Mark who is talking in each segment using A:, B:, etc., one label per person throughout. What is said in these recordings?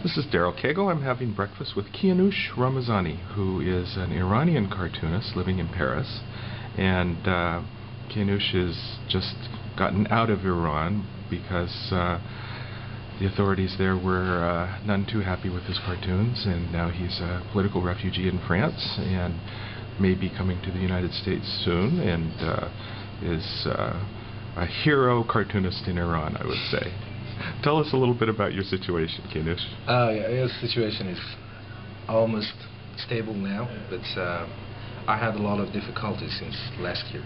A: This is Daryl Cagle. I'm having breakfast with Kianoush Ramezani, who is an Iranian cartoonist living in Paris. And Kianoush has just gotten out of Iran because the authorities there were none too happy with his cartoons, and now he's a political refugee in France and may be coming to the United States soon, and is a hero cartoonist in Iran, I would say. Tell us a little bit about your situation, Kianoush.
B: Yeah, the situation is almost stable now, but I had a lot of difficulties since last year,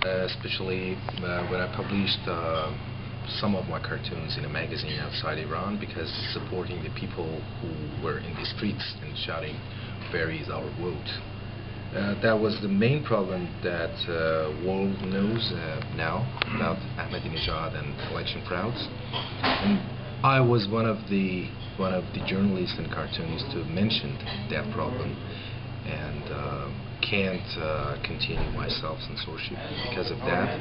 B: especially when I published some of my cartoons in a magazine outside Iran, because supporting the people who were in the streets and shouting, "Where is our vote?" That was the main problem that world knows now about Ahmadinejad and election frauds. And I was one of the journalists and cartoonists who mentioned that problem, and can't continue my self-censorship. Because of that,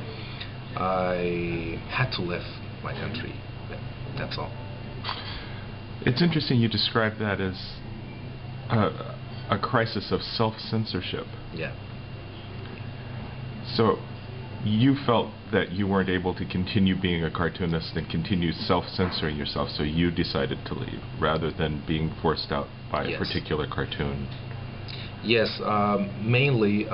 B: I had to leave my country. That's all.
A: It's interesting you describe that as a crisis of self-censorship.
B: Yeah.
A: So you felt that you weren't able to continue being a cartoonist and continue self-censoring yourself, so you decided to leave rather than being forced out by a particular cartoon.
B: Yes, mainly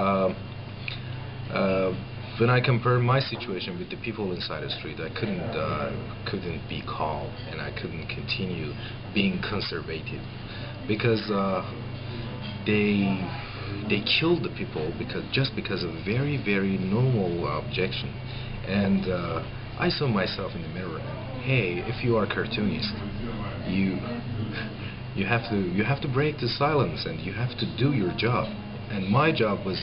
B: when I compare my situation with the people inside the street, I couldn't be calm, and I couldn't continue being conservative, because they killed the people just because of very, very normal objection. And I saw myself in the mirror. Hey, if you are a cartoonist, you have to break the silence, and you have to do your job. And my job was,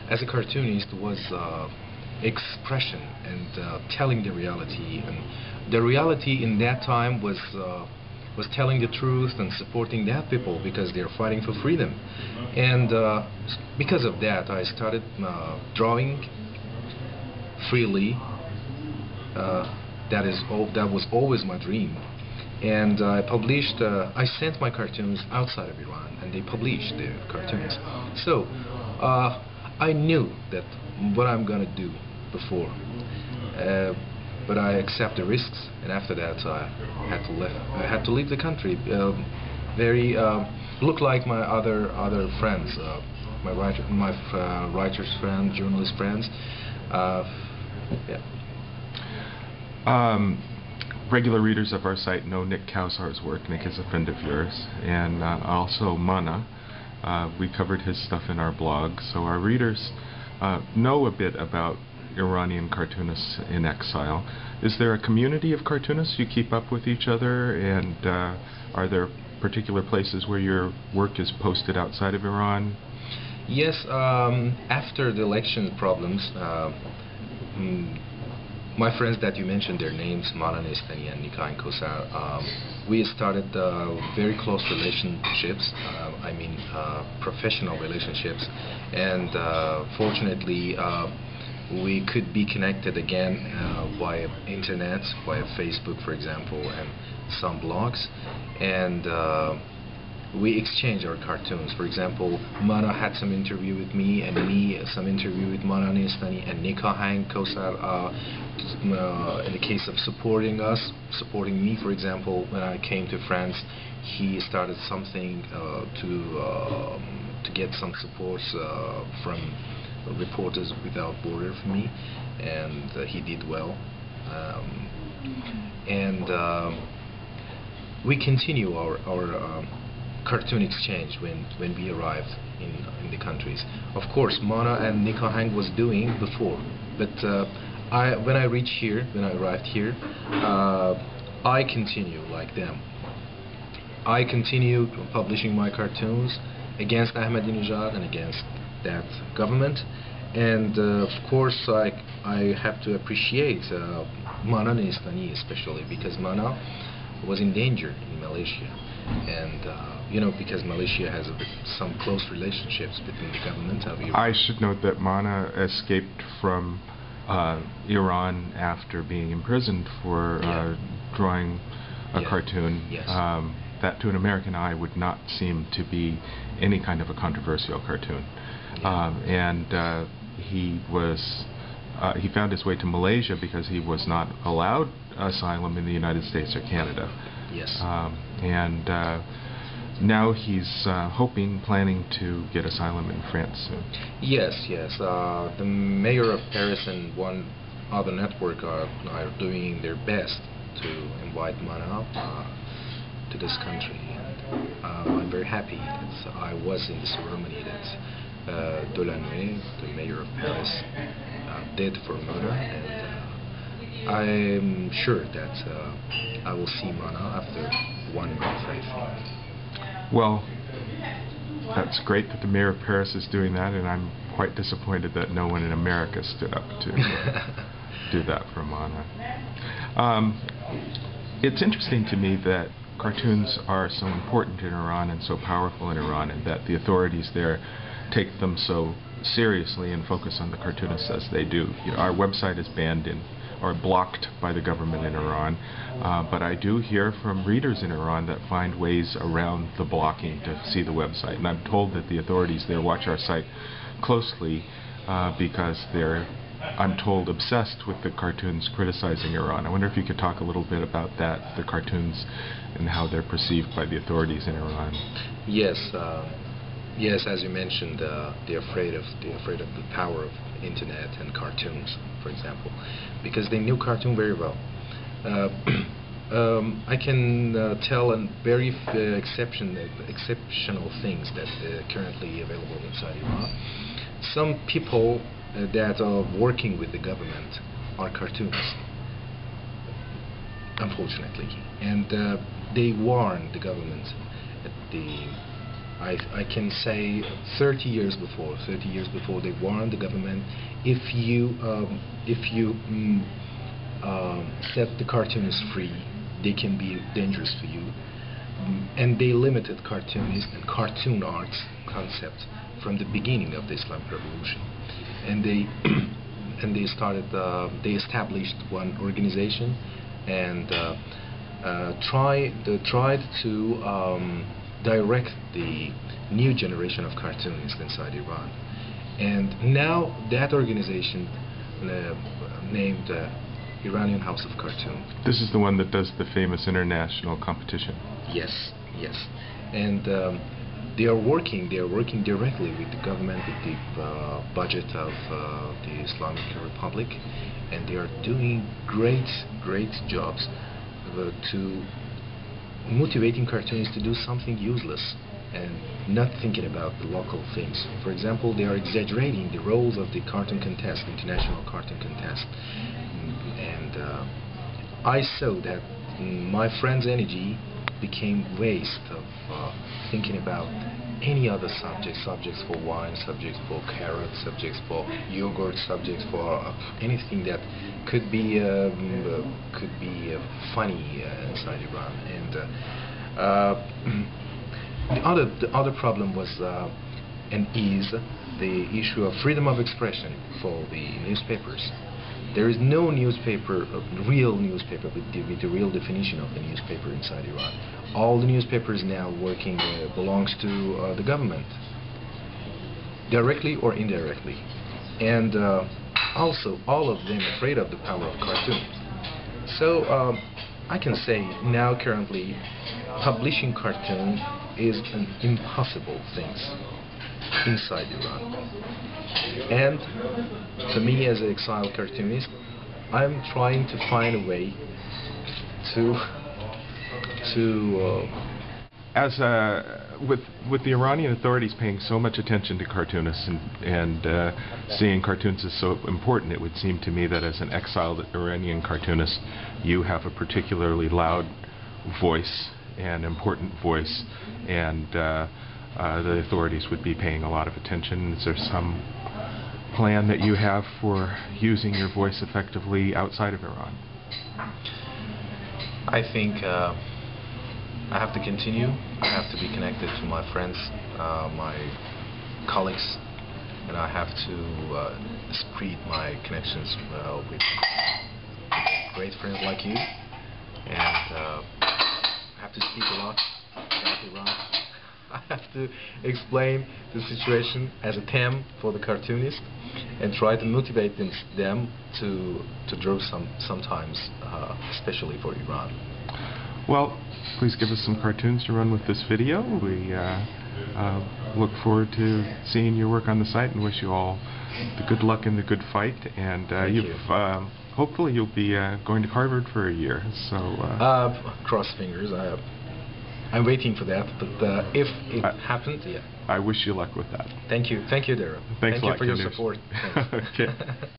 B: as a cartoonist, was expression and telling the reality. And the reality in that time was telling the truth and supporting that people, because they're fighting for freedom. And because of that, I started drawing freely. That was always my dream. And I sent my cartoons outside of Iran, and they published their cartoons. So I knew that what I'm gonna do before, but I accept the risks, and after that I had to leave the country. Look like my other friends, my writers friends, journalist friends. Yeah.
A: Regular readers of our site know Nick Kausar's work. Nick is a friend of yours, and also Mana. We covered his stuff in our blog, so our readers know a bit about Iranian cartoonists in exile. Is there a community of cartoonists you keep up with each other, and are there particular places where your work is posted outside of Iran?
B: Yes, after the election problems, my friends that you mentioned their names, Mana Nestani and Nika and Kosar, we started very close relationships, professional relationships, and fortunately we could be connected again via internet, via Facebook, for example, and some blogs, and we exchange our cartoons. For example, Mana had some interview with me, and me some interview with Mana Nestani, and Nikahang Kosar in the case of supporting me. For example, when I came to France, he started something to get some support from Reporters Without Borders for me, and he did well. We continue our cartoon exchange when we arrived in the countries. Of course, Mana and Nikahang was doing before, but when I arrived here, I continue like them. I continue publishing my cartoons against Ahmadinejad and against that government, and of course I have to appreciate Mana Nestani especially, because Mana was in danger in Malaysia, and because Malaysia has some close relationships between the government of Iran.
A: I should note that Mana escaped from Iran after being imprisoned for drawing a cartoon.
B: Yes.
A: that to an American eye would not seem to be any kind of a controversial cartoon. He found his way to Malaysia because he was not allowed asylum in the United States or Canada.
B: Yes.
A: Now he's planning to get asylum in France soon.
B: Yes. The mayor of Paris and one other network are doing their best to invite Mana to this country. And I'm very happy that I was in the ceremony that Delannoy, the mayor of Paris, did for Mana, and I'm sure that I will see Mana after 1 month, I think.
A: Well, that's great that the mayor of Paris is doing that, and I'm quite disappointed that no one in America stood up to do that for Mana. It's interesting to me that cartoons are so important in Iran and so powerful in Iran, and that the authorities there take them so seriously and focus on the cartoonists as they do. Our website is banned or blocked by the government in Iran, but I do hear from readers in Iran that find ways around the blocking to see the website, and I'm told that the authorities there watch our site closely because they're, I'm told, obsessed with the cartoons criticizing Iran. I wonder if you could talk a little bit about that, the cartoons, and how they're perceived by the authorities in Iran.
B: Yes, as you mentioned, they're afraid of the power of internet and cartoons, for example, because they knew cartoon very well. I can tell very exceptional things that are currently available inside Iran. Some people that are working with the government are cartoonists, unfortunately, and they warn the government at I can say 30 years before they warned the government, if you set the cartoonists free, they can be dangerous for you. And they limited cartoonists and cartoon arts concept from the beginning of the Islamic Revolution. And they established one organization and tried to direct the new generation of cartoonists inside Iran. And now that organization named Iranian House of Cartoon.
A: This is the one that does the famous international competition.
B: Yes. And they are working directly with the government, with the budget of the Islamic Republic, and they are doing great jobs to motivating cartoonists to do something useless and not thinking about the local things. For example, they are exaggerating the roles of the cartoon contest, international cartoon contest. And I saw that my friend's energy became waste of thinking about any other subjects for wine, subjects for carrots, subjects for yogurt, subjects for anything that could be funny inside Iran. And the other problem was and is the issue of freedom of expression for the newspapers. There is no newspaper, real newspaper, with the real definition of the newspaper inside Iran. All the newspapers now working belongs to the government, directly or indirectly. And also, all of them afraid of the power of cartoons. So I can say now currently publishing cartoon is an impossible thing inside Iran. And to me, as an exiled cartoonist, I'm trying to find a way
A: with the Iranian authorities paying so much attention to cartoonists and seeing cartoons as so important, it would seem to me that as an exiled Iranian cartoonist, you have a particularly loud voice, an important voice, and the authorities would be paying a lot of attention. Is there some plan that you have for using your voice effectively outside of Iran?
B: I think I have to continue. I have to be connected to my friends, my colleagues, and I have to spread my connections with great friends like you, and I have to speak a lot about Iran. I have to explain the situation as a theme for the cartoonist and try to motivate them to draw sometimes, especially for Iran.
A: Well, please give us some cartoons to run with this video. We look forward to seeing your work on the site and wish you all the good luck and the good fight. And hopefully you'll be going to Harvard for a year. So
B: cross fingers. I'm waiting for that, but if it happens, yeah.
A: I wish you luck with that.
B: Thank you, Daryl.
A: Thanks a lot,
B: Thank you for your
A: Kianoush.
B: support.
A: Okay.